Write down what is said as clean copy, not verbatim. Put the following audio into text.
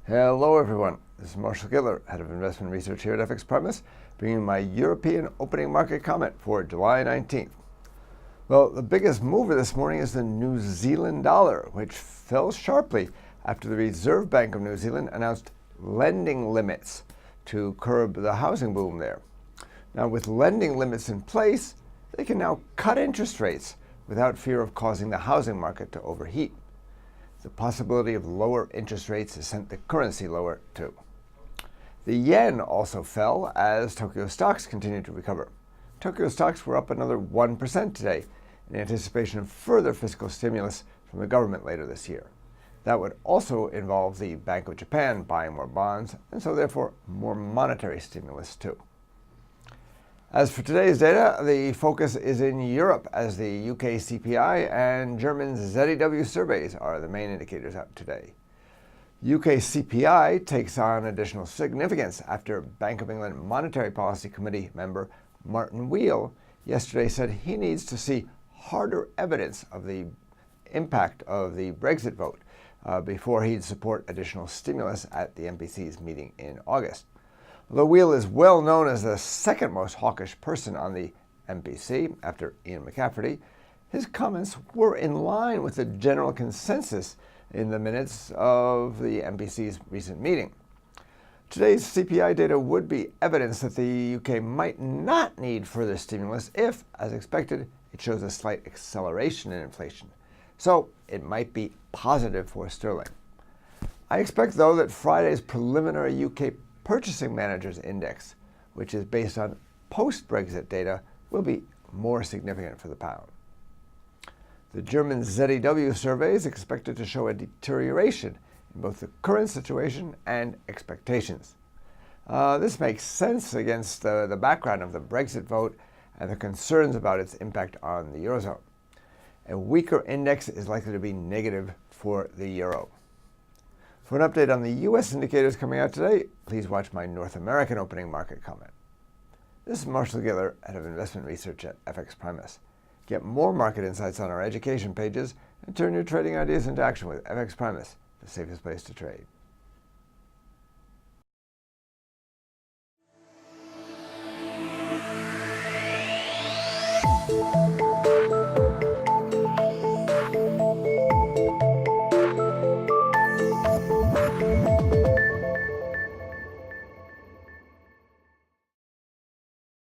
Hello everyone, this is Marshall Gittler, Head of Investment Research here at FXPRIMUS, bringing my European opening market comment for July 19th. Well, the biggest mover this morning is the New Zealand dollar, which fell sharply after the Reserve Bank of New Zealand announced lending limits to curb the housing boom there. Now, with lending limits in place, they can now cut interest rates without fear of causing the housing market to overheat. The possibility of lower interest rates has sent the currency lower too. The yen also fell as Tokyo stocks continued to recover. Tokyo stocks were up another 1% today in anticipation of further fiscal stimulus from the government later this year. That would also involve the Bank of Japan buying more bonds, and so therefore more monetary stimulus too. As for today's data, the focus is in Europe as the UK CPI and German ZEW surveys are the main indicators out today. UK CPI takes on additional significance after Bank of England Monetary Policy Committee member Martin Wheel yesterday said he needs to see harder evidence of the impact of the Brexit vote before he'd support additional stimulus at the MPC's meeting in August. Although Wheel is well known as the second most hawkish person on the MPC after Ian McCafferty, his comments were in line with the general consensus in the minutes of the MPC's recent meeting. Today's CPI data would be evidence that the UK might not need further stimulus if, as expected, it shows a slight acceleration in inflation. So it might be positive for sterling. I expect, though, that Friday's preliminary UK Purchasing Managers Index, which is based on post-Brexit data, will be more significant for the pound. The German ZEW survey is expected to show a deterioration in both the current situation and expectations. This makes sense against the background of the Brexit vote and the concerns about its impact on the Eurozone. A weaker index is likely to be negative for the euro. For an update on the U.S. indicators coming out today, please watch my North American opening market comment. This is Marshall Gittler, Head of Investment Research at FXPRIMUS. Get more market insights on our education pages and turn your trading ideas into action with FXPRIMUS, the safest place to trade.